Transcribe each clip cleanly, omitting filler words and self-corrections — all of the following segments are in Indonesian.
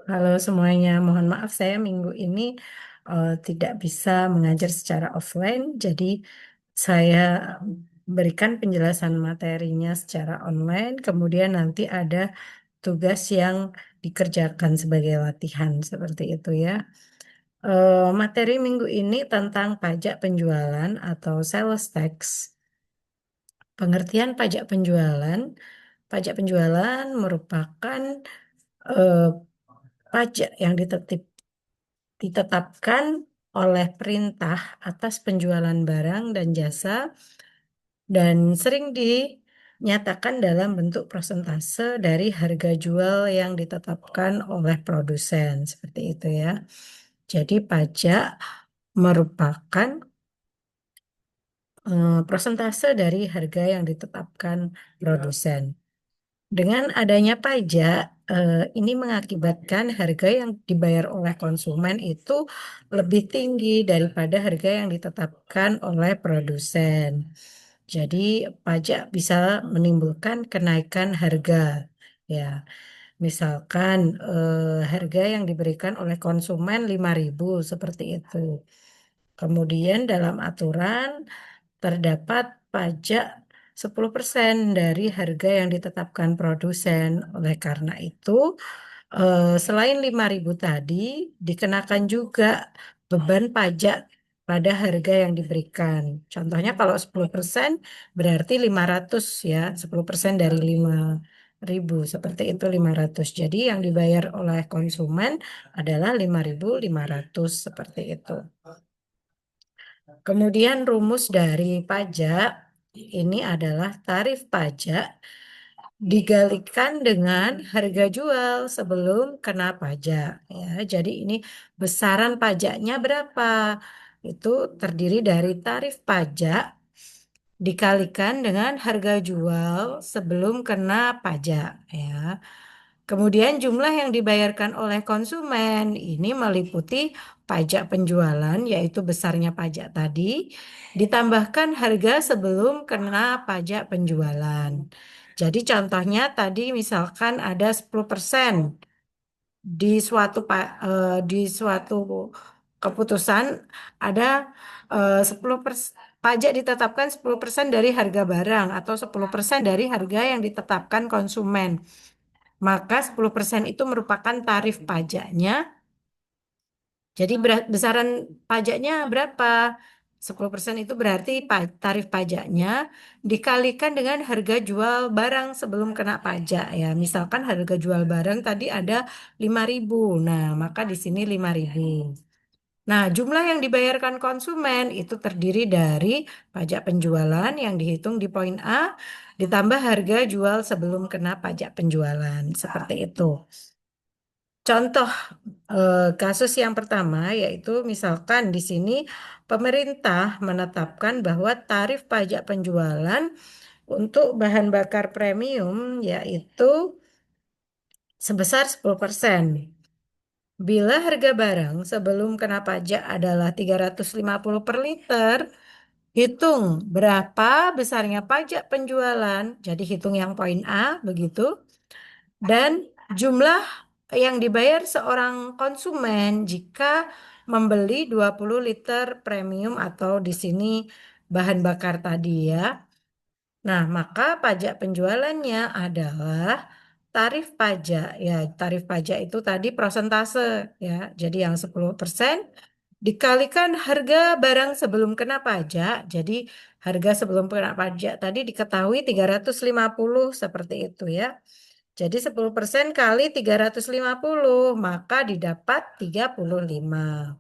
Halo semuanya, mohon maaf saya minggu ini tidak bisa mengajar secara offline, jadi saya berikan penjelasan materinya secara online, kemudian nanti ada tugas yang dikerjakan sebagai latihan seperti itu ya. Materi minggu ini tentang pajak penjualan atau sales tax. Pengertian pajak penjualan merupakan eh, pajak yang ditetapkan oleh perintah atas penjualan barang dan jasa dan sering dinyatakan dalam bentuk persentase dari harga jual yang ditetapkan oleh produsen seperti itu ya. Jadi pajak merupakan persentase dari harga yang ditetapkan produsen. Dengan adanya pajak, ini mengakibatkan harga yang dibayar oleh konsumen itu lebih tinggi daripada harga yang ditetapkan oleh produsen. Jadi, pajak bisa menimbulkan kenaikan harga. Ya, misalkan harga yang diberikan oleh konsumen 5.000 seperti itu. Kemudian dalam aturan terdapat pajak 10% dari harga yang ditetapkan produsen. Oleh karena itu, selain 5.000 tadi, dikenakan juga beban pajak pada harga yang diberikan. Contohnya kalau 10% berarti 500 ya, 10% dari 5.000 seperti itu 500. Jadi yang dibayar oleh konsumen adalah 5.500 seperti itu. Kemudian rumus dari pajak ini adalah tarif pajak digalikan dengan harga jual sebelum kena pajak ya. Jadi ini besaran pajaknya berapa? Itu terdiri dari tarif pajak dikalikan dengan harga jual sebelum kena pajak ya. Kemudian jumlah yang dibayarkan oleh konsumen ini meliputi pajak penjualan, yaitu besarnya pajak tadi, ditambahkan harga sebelum kena pajak penjualan. Jadi contohnya tadi misalkan ada 10% di di suatu keputusan ada 10% pajak ditetapkan 10% dari harga barang atau 10% dari harga yang ditetapkan konsumen. Maka 10% itu merupakan tarif pajaknya. Jadi besaran pajaknya berapa? 10% itu berarti tarif pajaknya dikalikan dengan harga jual barang sebelum kena pajak ya. Misalkan harga jual barang tadi ada 5.000. Nah, maka di sini 5.000. Nah, jumlah yang dibayarkan konsumen itu terdiri dari pajak penjualan yang dihitung di poin A ditambah harga jual sebelum kena pajak penjualan. Seperti itu. Contoh kasus yang pertama yaitu misalkan di sini pemerintah menetapkan bahwa tarif pajak penjualan untuk bahan bakar premium yaitu sebesar 10%. Bila harga barang sebelum kena pajak adalah 350 per liter, hitung berapa besarnya pajak penjualan. Jadi hitung yang poin A begitu. Dan jumlah yang dibayar seorang konsumen jika membeli 20 liter premium atau di sini bahan bakar tadi ya. Nah, maka pajak penjualannya adalah tarif pajak. Ya, tarif pajak itu tadi prosentase ya. Jadi yang 10% dikalikan harga barang sebelum kena pajak. Jadi harga sebelum kena pajak tadi diketahui 350 seperti itu ya. Jadi 10% kali 350 maka didapat 35.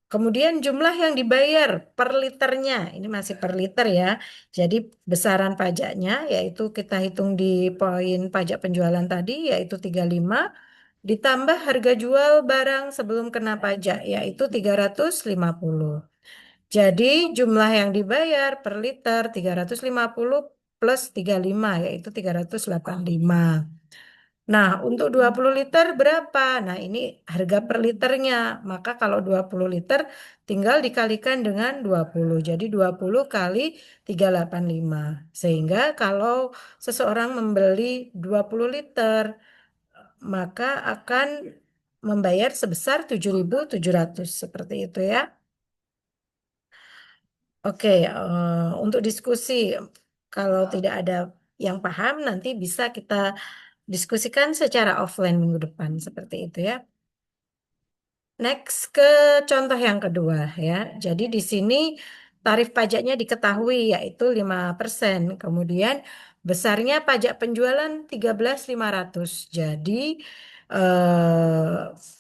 Kemudian jumlah yang dibayar per liternya, ini masih per liter ya. Jadi besaran pajaknya yaitu kita hitung di poin pajak penjualan tadi yaitu 35 ditambah harga jual barang sebelum kena pajak yaitu 350. Jadi jumlah yang dibayar per liter 350 plus 35 yaitu 385. Nah, untuk 20 liter berapa? Nah, ini harga per liternya. Maka kalau 20 liter tinggal dikalikan dengan 20. Jadi 20 kali 385. Sehingga kalau seseorang membeli 20 liter, maka akan membayar sebesar 7.700 seperti itu ya. Oke, untuk diskusi kalau tidak ada yang paham nanti bisa kita diskusikan secara offline minggu depan seperti itu ya. Next ke contoh yang kedua ya. Jadi di sini tarif pajaknya diketahui yaitu 5%. Kemudian besarnya pajak penjualan 13.500. Jadi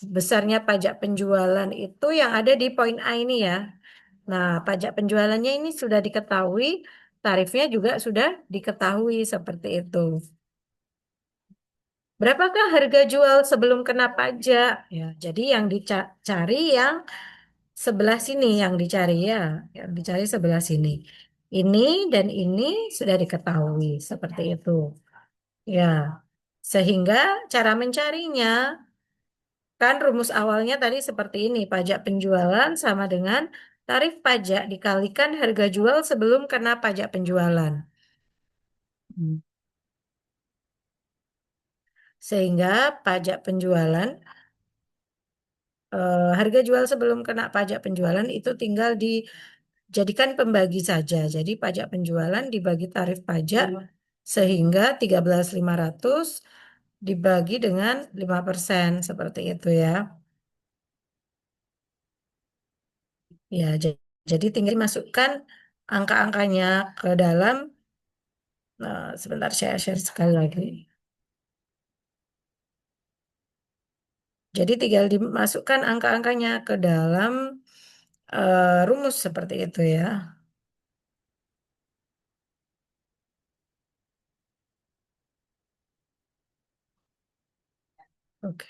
besarnya pajak penjualan itu yang ada di poin A ini ya. Nah, pajak penjualannya ini sudah diketahui, tarifnya juga sudah diketahui seperti itu. Berapakah harga jual sebelum kena pajak? Ya, jadi yang dicari yang sebelah sini yang dicari ya, yang dicari sebelah sini. Ini dan ini sudah diketahui seperti itu. Ya, sehingga cara mencarinya kan rumus awalnya tadi seperti ini, pajak penjualan sama dengan tarif pajak dikalikan harga jual sebelum kena pajak penjualan. Hmm. Sehingga pajak penjualan harga jual sebelum kena pajak penjualan itu tinggal dijadikan pembagi saja. Jadi pajak penjualan dibagi tarif pajak sehingga 13.500 dibagi dengan 5% seperti itu ya. Ya, jadi tinggal masukkan angka-angkanya ke dalam. Sebentar saya share sekali lagi. Jadi tinggal dimasukkan angka-angkanya ke dalam rumus seperti itu ya. Oke.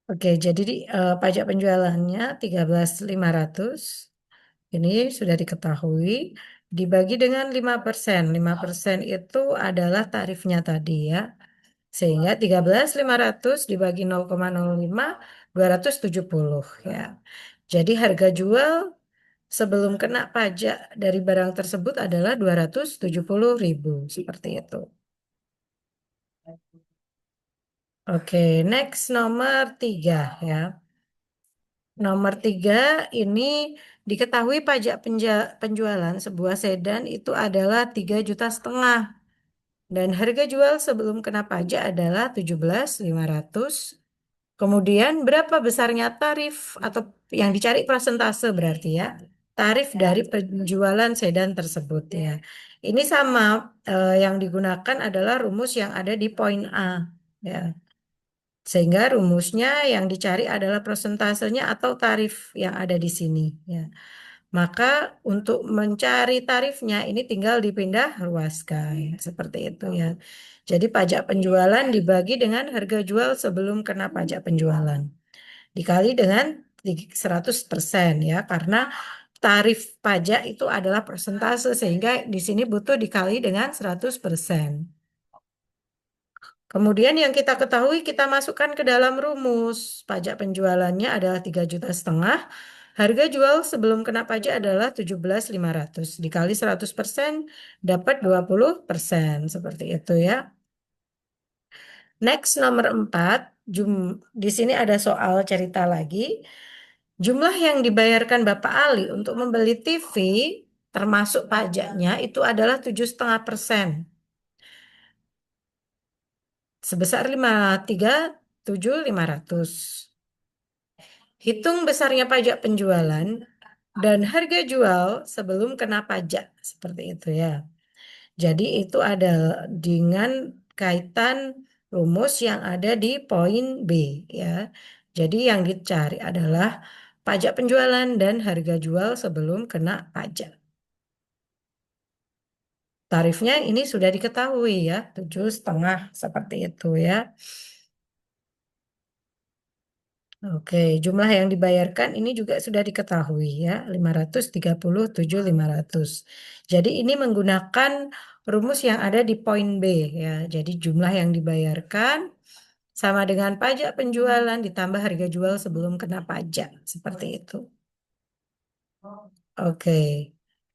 Oke, jadi pajak penjualannya 13.500 ini sudah diketahui dibagi dengan 5%. 5% itu adalah tarifnya tadi ya. Sehingga 13.500 dibagi 0,05 270 ya. Jadi harga jual sebelum kena pajak dari barang tersebut adalah 270.000 seperti itu. Oke, next nomor 3 ya. Nomor 3 ini diketahui pajak penjualan sebuah sedan itu adalah 3,5 juta dan harga jual sebelum kena pajak adalah 17.500. Kemudian berapa besarnya tarif atau yang dicari persentase berarti ya. Tarif dari penjualan sedan tersebut ya. Ini sama yang digunakan adalah rumus yang ada di poin A ya. Sehingga rumusnya yang dicari adalah persentasenya atau tarif yang ada di sini ya. Maka untuk mencari tarifnya ini tinggal dipindah ruaskan seperti itu ya. Jadi pajak penjualan dibagi dengan harga jual sebelum kena pajak penjualan dikali dengan 100% ya karena tarif pajak itu adalah persentase sehingga di sini butuh dikali dengan 100%. Kemudian yang kita ketahui kita masukkan ke dalam rumus. Pajak penjualannya adalah 3,5 juta. Harga jual sebelum kena pajak adalah 17.500. Dikali 100% dapat 20% seperti itu ya. Next nomor 4, di sini ada soal cerita lagi. Jumlah yang dibayarkan Bapak Ali untuk membeli TV termasuk pajaknya itu adalah 7,5% sebesar 537.500. Hitung besarnya pajak penjualan dan harga jual sebelum kena pajak seperti itu ya. Jadi itu ada dengan kaitan rumus yang ada di poin B ya. Jadi yang dicari adalah pajak penjualan dan harga jual sebelum kena pajak. Tarifnya ini sudah diketahui ya, 7,5 seperti itu ya. Oke, jumlah yang dibayarkan ini juga sudah diketahui ya, 537.500. Jadi ini menggunakan rumus yang ada di poin B ya. Jadi jumlah yang dibayarkan sama dengan pajak penjualan ditambah harga jual sebelum kena pajak, seperti itu. Oke.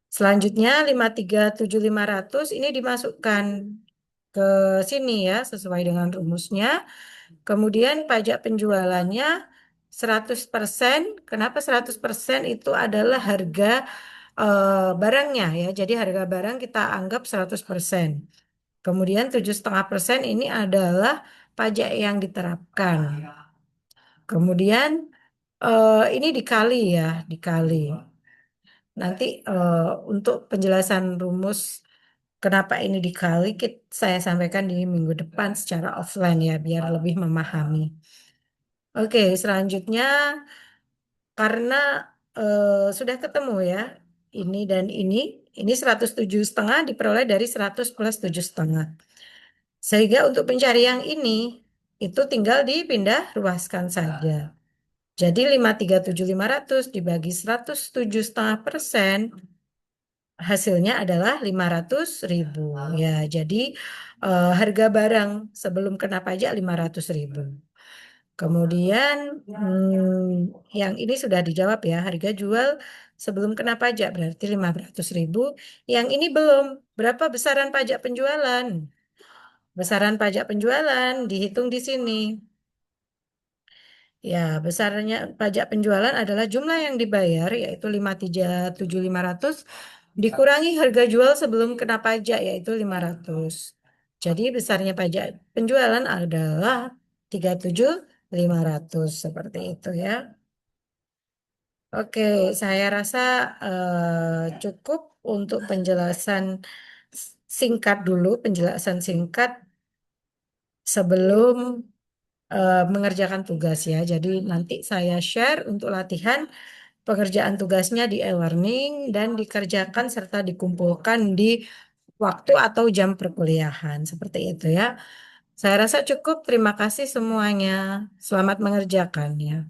Selanjutnya 537.500 ini dimasukkan ke sini ya sesuai dengan rumusnya. Kemudian pajak penjualannya 100%. Kenapa 100%? Itu adalah harga barangnya ya. Jadi harga barang kita anggap 100%. Kemudian 7,5% ini adalah pajak yang diterapkan. Kemudian ini dikali ya, dikali. Nanti untuk penjelasan rumus kenapa ini dikali, saya sampaikan di minggu depan secara offline ya, biar lebih memahami. Oke, selanjutnya karena sudah ketemu ya, ini dan ini 107,5 diperoleh dari 100 plus 7,5. Sehingga untuk pencari yang ini, itu tinggal dipindah ruaskan saja. Jadi 537.500 dibagi 107,5%, hasilnya adalah 500.000. Ya, jadi harga barang sebelum kena pajak 500.000. Kemudian yang ini sudah dijawab ya, harga jual sebelum kena pajak berarti 500.000. Yang ini belum. Berapa besaran pajak penjualan? Besaran pajak penjualan dihitung di sini. Ya, besarnya pajak penjualan adalah jumlah yang dibayar, yaitu 537.500 dikurangi harga jual sebelum kena pajak, yaitu 500. Jadi besarnya pajak penjualan adalah 37.500 seperti itu ya. Oke, saya rasa cukup untuk penjelasan singkat dulu, penjelasan singkat sebelum mengerjakan tugas ya. Jadi nanti saya share untuk latihan pekerjaan tugasnya di e-learning dan dikerjakan serta dikumpulkan di waktu atau jam perkuliahan. Seperti itu ya. Saya rasa cukup. Terima kasih semuanya. Selamat mengerjakan ya.